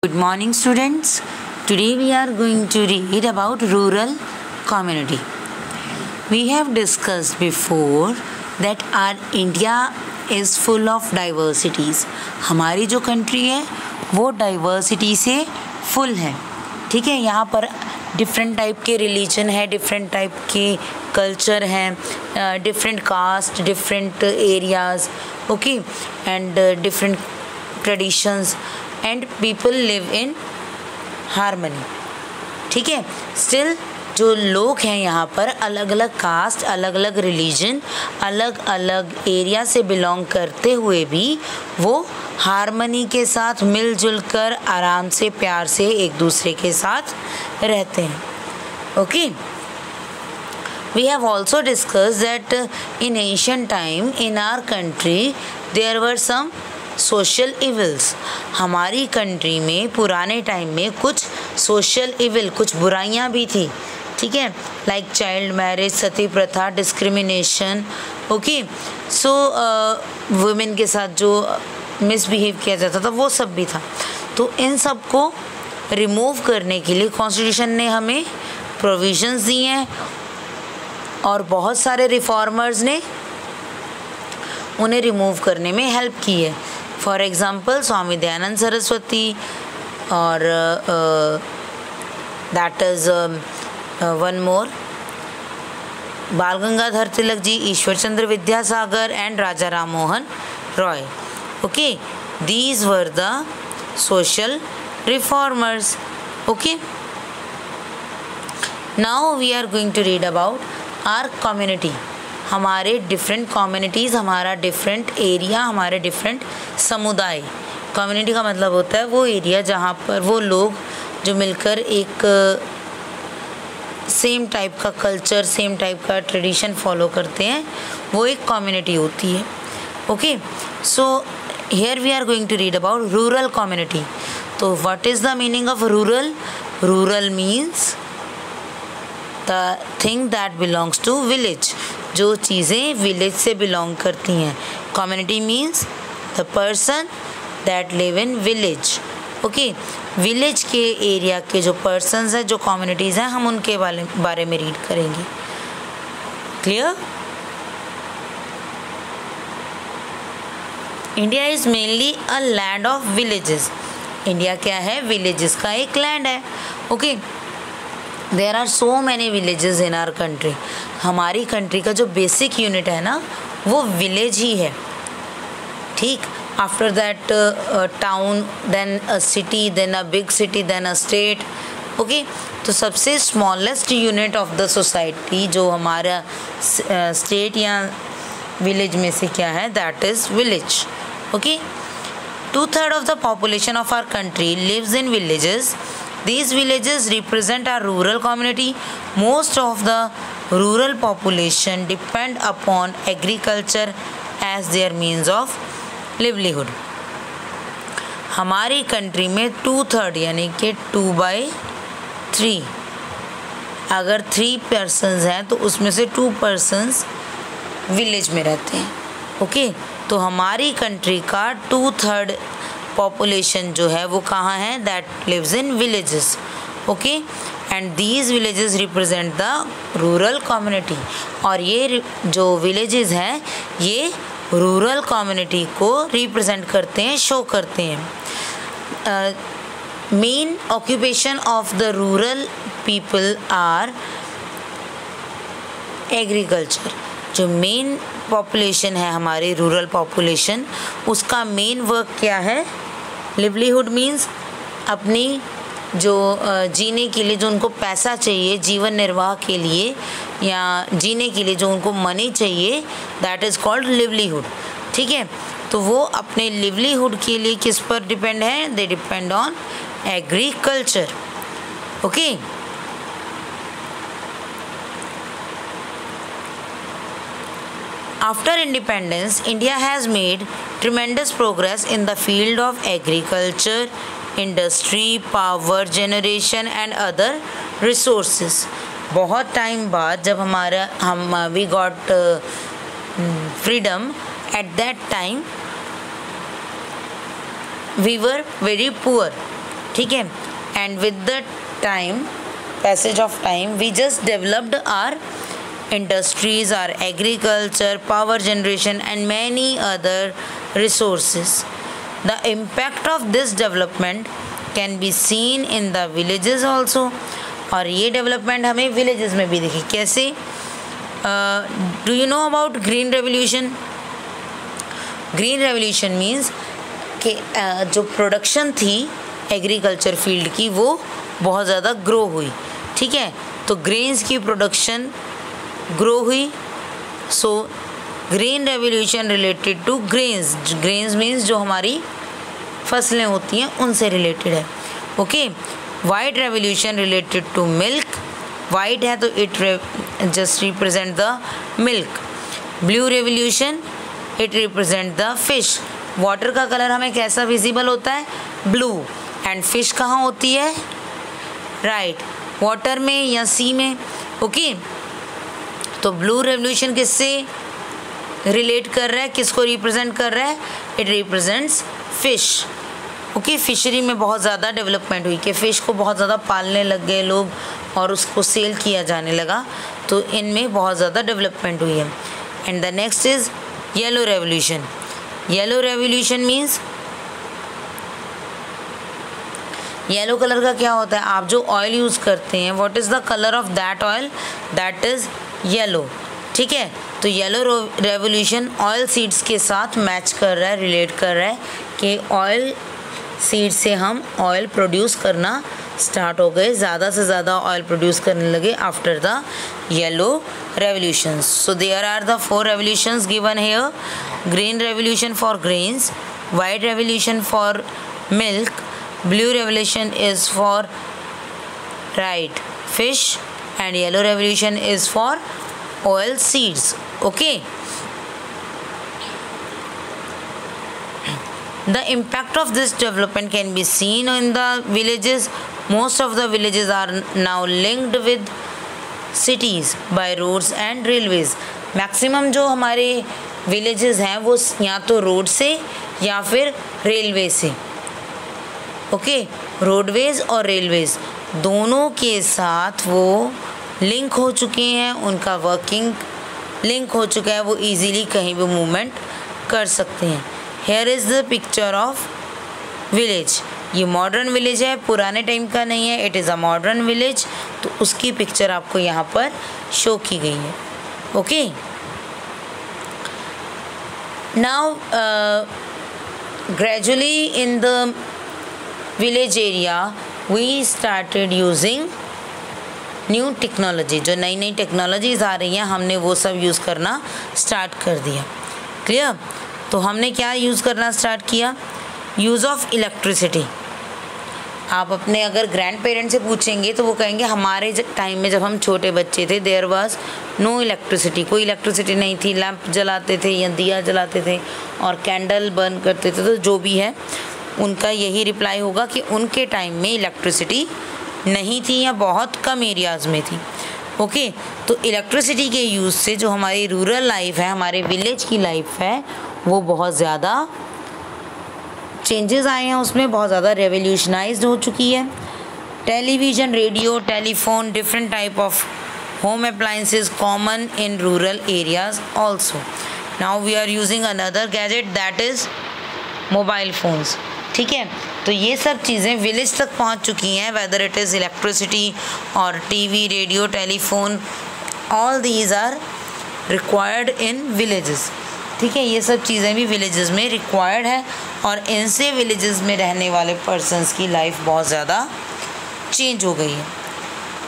Good morning, students. Today we are going to read about rural community. We have discussed before that our India is full of diversities. हमारी जो country है वो diversity से full है. ठीक है, यहाँ पर डिफरेंट टाइप के रिलीजन है, डिफरेंट टाइप के कल्चर हैं, different caste, different areas, okay, and different traditions and people live in harmony. ठीक है, स्टिल जो लोग हैं यहाँ पर अलग अलग कास्ट, अलग अलग रिलीजन, अलग अलग एरिया से बिलोंग करते हुए भी वो हार्मनी के साथ मिलजुल कर आराम से प्यार से एक दूसरे के साथ रहते हैं. Okay, we have also discuss that in ancient time in our country there were some social evils. हमारी कंट्री में पुराने टाइम में कुछ सोशल इविल, कुछ बुराइयां भी थी. ठीक है, लाइक चाइल्ड मैरिज, सती प्रथा, डिस्क्रिमिनेशन. ओके, सो वुमेन के साथ जो मिसबिहेव किया जाता था वो सब भी था. तो इन सब को रिमूव करने के लिए कॉन्स्टिट्यूशन ने हमें प्रोविजंस दिए हैं और बहुत सारे रिफॉर्मर्स ने उन्हें रिमूव करने में हेल्प की है. फॉर एग्ज़ाम्पल स्वामी दयानंद सरस्वती और that is one more Bal Gangadhar Tilak ji, Ishwar Chandra Vidyasagar and Raja Ram Mohan Roy. Okay, these were the social reformers. Okay, now we are going to read about our community. हमारे different communities, हमारा different area, हमारे different समुदाय. community का मतलब होता है वो area जहाँ पर वो लोग जो मिलकर एक सेम टाइप का कल्चर, सेम टाइप का ट्रेडिशन फॉलो करते हैं, वो एक कम्युनिटी होती है. Okay, so here we are going to read about rural community. So what is the meaning of rural? Rural means the thing that belongs to village. जो चीज़ें village से belong करती हैं. Community means the person that live in village. Okay, village के area के जो persons हैं, जो communities हैं, हम उनके बारे में read करेंगे. Clear? India is mainly a land of villages. India क्या है? विलेजेस का एक लैंड है. Okay, there are so many villages in our country. हमारी कंट्री का जो बेसिक यूनिट है ना वो विलेज ही है. ठीक, after that town, then a city, then a big city, then a state. Okay, तो सबसे smallest unit of the society जो हमारा स्टेट या विलेज में से क्या है, that is village. Okay, 2/3 of the population of our country lives in villages. These villages represent our rural community. Most of the rural population depend upon agriculture as their means of livelihood. हमारी country में 2/3 यानी कि 2/3, अगर 3 persons हैं तो उसमें से 2 persons village में रहते हैं. ओके, तो हमारी कंट्री का 2/3 पॉपुलेशन जो है वो कहाँ है? That lives in villages. Okay, and these villages represent the rural community. और ये जो विलेजेस हैं ये रूरल कम्युनिटी को रिप्रेजेंट करते हैं, शो करते हैं. Main occupation of the rural people are agriculture. जो मेन पॉपुलेशन है हमारी रूरल पॉपुलेशन, उसका मेन वर्क क्या है? लिवलीहुड मीन्स अपनी जो जीने के लिए जो उनको पैसा चाहिए, जीवन निर्वाह के लिए या जीने के लिए जो उनको मनी चाहिए, दैट इज़ कॉल्ड लिवलीहुड. ठीक है, तो वो अपने लिवलीहुड के लिए किस पर डिपेंड है? They depend on agriculture. Okay, after independence, India has made tremendous progress in the field of agriculture, industry, power generation and other resources. बहुत टाइम बाद जब we got freedom, at that time we were very poor. ठीक है. And with the time, passage of time, we just developed our industries, our agriculture, power generation and many other resources. The impact of this development can be seen in the villages also. और ये development हमें villages में भी दिखी. कैसे? Do you know about green revolution? Green revolution means कि जो production थी एग्रीकल्चर फील्ड की वो बहुत ज़्यादा ग्रो हुई. ठीक है, तो ग्रेन्स की प्रोडक्शन ग्रो हुई. So green revolution related to grains. Grains means जो हमारी फसलें होती हैं उनसे रिलेटेड है. Okay. White revolution related to milk. White है तो it just represent the milk. Blue revolution it represent the fish. Water का कलर हमें कैसा विजिबल होता है? ब्लू. एंड फिश कहाँ होती है? राइट, वाटर में या सी में. ओके. तो ब्लू रेवोल्यूशन किससे रिलेट कर रहा है, किसको रिप्रेजेंट कर रहा है? It represents fish. Okay. Fishery में बहुत ज़्यादा डेवलपमेंट हुई कि फ़िश को बहुत ज़्यादा पालने लग गए लोग और उसको सेल किया जाने लगा, तो इनमें बहुत ज़्यादा डेवलपमेंट हुई है. And the next is yellow revolution. Yellow revolution means yellow colour का क्या होता है? आप जो ऑयल यूज़ करते हैं, what is the colour of that oil? That is yellow. ठीक है, तो येलो रेवोल्यूशन ऑयल सीड्स के साथ मैच कर रहा है, रिलेट कर रहा है कि ऑयल सीड से हम ऑयल प्रोड्यूस करना स्टार्ट हो गए, ज़्यादा से ज़्यादा ऑयल प्रोड्यूस करने लगे after the yellow revolutions. So there are the 4 revolutions given here. Green revolution for grains, white revolution for milk, blue revolution is for right fish, and yellow revolution is for oil seeds. Okay. The impact of this development can be seen in the villages. Most of the villages are now linked with cities by roads and railways. maximum जो हमारे villages हैं वो या तो road से या फिर railway से. ओके. रोडवेज और रेलवेज दोनों के साथ वो लिंक हो चुके हैं, उनका वर्किंग लिंक हो चुका है, वो इजीली कहीं भी मूवमेंट कर सकते हैं. Here is the picture of village. ये मॉडर्न विलेज है, पुराने टाइम का नहीं है. It is a modern village, तो उसकी पिक्चर आपको यहाँ पर शो की गई है. Okay. Now gradually in the village area we started using new technology. जो नई नई टेक्नोलॉजीज़ आ रही हैं हमने वो सब यूज़ करना स्टार्ट कर दिया. क्लियर? तो हमने क्या यूज़ करना स्टार्ट किया? Use of electricity. आप अपने अगर ग्रैंड पेरेंट्स से पूछेंगे तो वो कहेंगे हमारे टाइम में जब हम छोटे बच्चे थे देयर वाज नो इलेक्ट्रिसिटी. कोई इलेक्ट्रिसिटी नहीं थी. लैंप जलाते थे या दिया जलाते थे और कैंडल बर्न करते थे. तो जो भी है उनका यही रिप्लाई होगा कि उनके टाइम में इलेक्ट्रिसिटी नहीं थी या बहुत कम एरियाज़ में थी. ओके. तो इलेक्ट्रिसिटी के यूज़ से जो हमारी रूरल लाइफ है, हमारे विलेज की लाइफ है, वो बहुत ज़्यादा चेंजेस आए हैं, उसमें बहुत ज़्यादा रेवोल्यूशनाइज्ड हो चुकी है. Television, radio, telephone, different type of home appliances common in rural areas also. Now we are using another gadget that is mobile phones. ठीक है, तो ये सब चीज़ें विलेज तक पहुंच चुकी हैं, वेदर इट इज़ इलेक्ट्रिसिटी और TV, radio, telephone, all these are required in villages. ठीक है, ये सब चीज़ें भी विलेजेस में रिक्वायर्ड है और इनसे विलेजेस में रहने वाले पर्सन्स की लाइफ बहुत ज़्यादा चेंज हो गई है.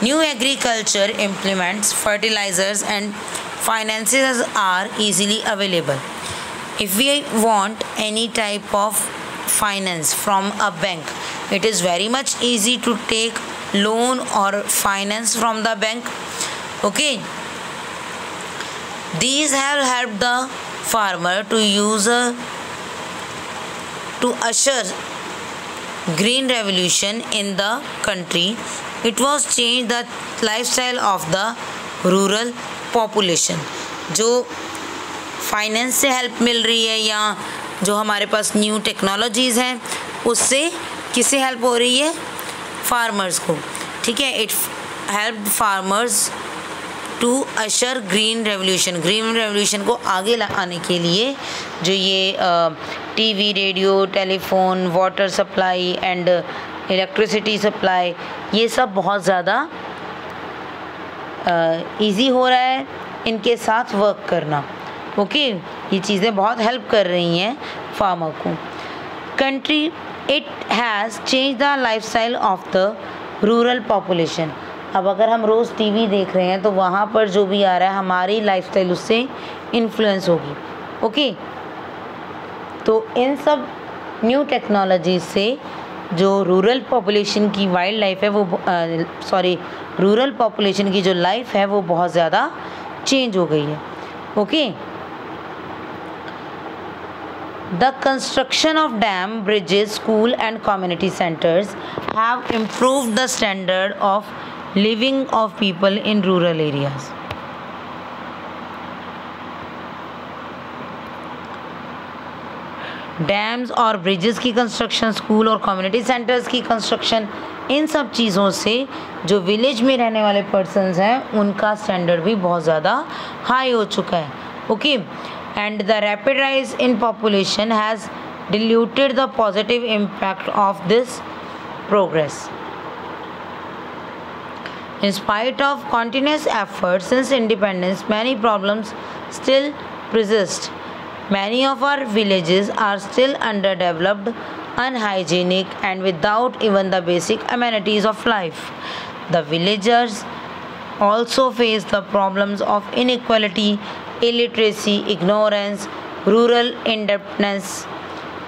New agriculture implements, fertilizers and finances are easily available. If we want any type of finance from a bank, it is very much easy to take loan or finance from the bank. Okay. These have helped the farmer to usher green revolution in the country. It was changed the lifestyle of the rural population. जो finance से help मिल रही है या जो हमारे पास new technologies हैं उससे किससे हेल्प हो रही है? फार्मर्स को, ठीक है। It help farmers to usher green revolution. Green revolution को आगे लाने के लिए जो ये TV, radio, telephone, water supply and electricity supply, ये सब बहुत ज़्यादा इजी हो रहा है इनके साथ वर्क करना। ओके, ये चीज़ें बहुत हेल्प कर रही हैं फार्मर को। Country, it has change the lifestyle of the rural population. अब अगर हम रोज़ टीवी देख रहे हैं तो वहाँ पर जो भी आ रहा है हमारी लाइफस्टाइल उससे इन्फ्लुएंस होगी। ओके, तो इन सब न्यू टेक्नोलॉजी से जो रूरल पॉपुलेशन की वाइल्ड लाइफ है वो रूरल पॉपुलेशन की जो लाइफ है वो बहुत ज़्यादा चेंज हो गई है। Okay, the construction of dam, bridges, school and community centres have improved the standard of living of people in rural areas. Dams और ब्रिजेस की कंस्ट्रक्शन, स्कूल और कम्युनिटी सेंटर्स की कंस्ट्रक्शन, इन सब चीज़ों से जो विलेज में रहने वाले पर्सन्स हैं उनका स्टैंडर्ड भी बहुत ज़्यादा हाई हो चुका है। Okay, and the rapid rise in population has diluted the positive impact of this progress. In spite of continuous efforts since independence, many problems still persist. Many of our villages are still underdeveloped, unhygienic, and without even the basic amenities of life. The villagers also face the problems of inequality, illiteracy, ignorance, rural indebtedness,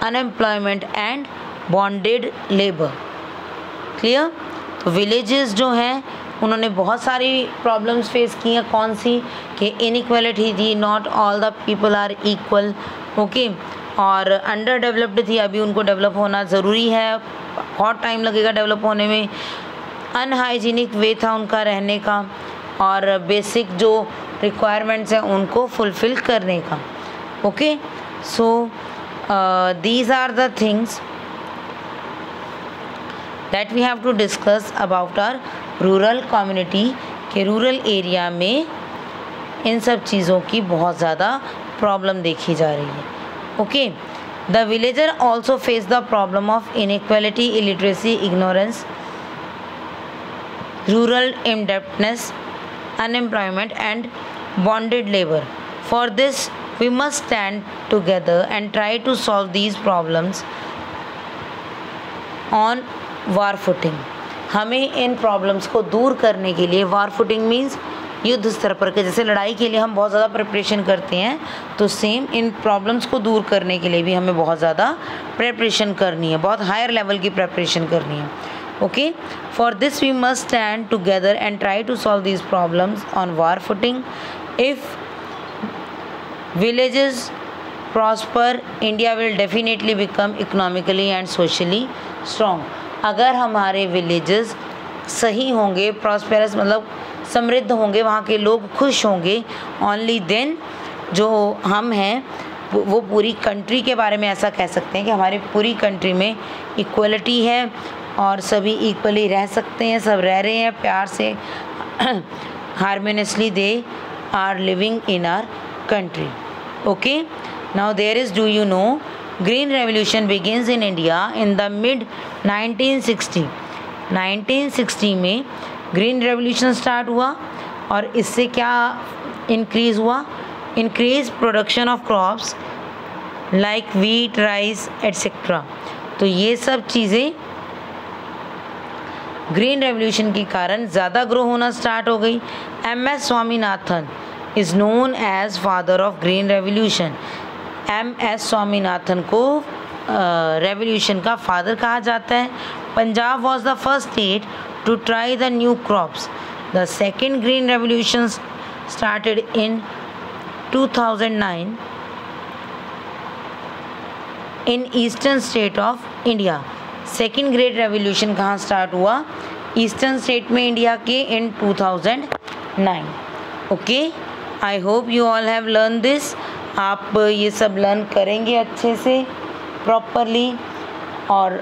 unemployment, and bonded labor. Clear? तो villages जो हैं उन्होंने बहुत सारी problems face की हैं। कौन सी? कि इनइक्वालिटी थी, not all the people are equal. Okay, और अंडर डेवलप्ड थी, अभी उनको डेवलप होना ज़रूरी है, बहुत टाइम लगेगा डेवलप होने में। अनहाइजीनिक वे था उनका रहने का, और बेसिक जो रिक्वायरमेंट्स हैं उनको फुलफ़िल करने का। Okay, so these are the things that we have to discuss about our rural community के रूरल एरिया में इन सब चीज़ों की बहुत ज़्यादा प्रॉब्लम देखी जा रही है। Okay, the villager also face the problem of inequality, illiteracy, ignorance, rural indebtedness, unemployment and bonded labour. For this we must stand together and try to solve these problems on war footing. हमें इन problems को दूर करने के लिए, वार footing means युद्ध स्तर पर के, जैसे लड़ाई के लिए हम बहुत ज़्यादा प्रिपरेशन करते हैं, तो सेम इन प्रॉब्लम्स को दूर करने के लिए भी हमें बहुत ज़्यादा प्रिपरेशन करनी है, बहुत हायर लेवल की प्रिपरेशन करनी है. Okay, for this we must stand together and try to solve these problems on war footing. If villages prosper, India will definitely become economically and socially strong. अगर हमारे villages सही होंगे, prosperous मतलब समृद्ध होंगे, वहाँ के लोग खुश होंगे, only then जो हम हैं वो पूरी कंट्री के बारे में ऐसा कह सकते हैं कि हमारी पूरी कंट्री में इक्वलिटी है और सभी इक्वली रह सकते हैं, सब रह रहे हैं प्यार से, harmoniously they are living in our country. Okay, now there is, do you know, green revolution begins in India in the mid 1960 में green revolution start हुआ और इससे क्या increase हुआ? Increase production of crops like wheat, rice, etc. तो ये सब चीज़ें ग्रीन रेवोल्यूशन के कारण ज़्यादा ग्रो होना स्टार्ट हो गई. MS Swaminathan is known as father of green revolution. MS Swaminathan को रेवोल्यूशन का फादर कहा जाता है. Punjab was the first state to try the new crops. The second green revolution started in 2009 in eastern state of India. Second great revolution कहाँ start हुआ? Eastern state में India के in 2009. Okay, I hope you all have learn this. आप ये सब learn करेंगे अच्छे से प्रॉपरली, और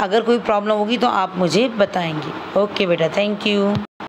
अगर कोई प्रॉब्लम होगी तो आप मुझे बताएंगे। ओके बेटा, थैंक यू।